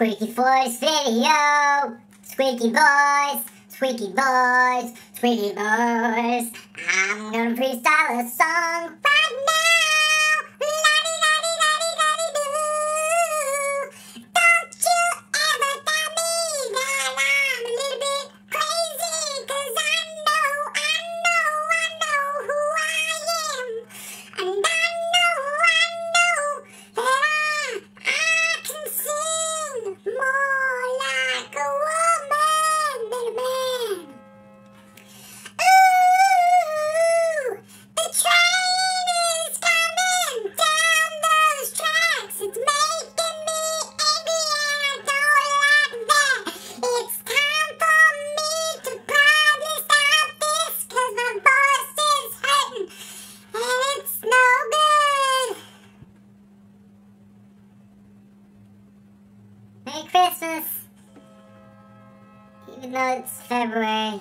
Squeaky voice video. Squeaky voice. Squeaky voice. Squeaky voice. I'm gonna freestyle a song right now. La-di-da-di-da-di-da-di-doo. Don't you ever tell me that I'm a little bit crazy, 'cause I know who I am. And I know that I can sing more like a woman than a man. Ooh, the train is coming down those tracks. It's making me angry and I don't like that. It's time for me to probably stop this, 'cause my voice is hurting and it's no good. Merry Christmas! Even though it's February.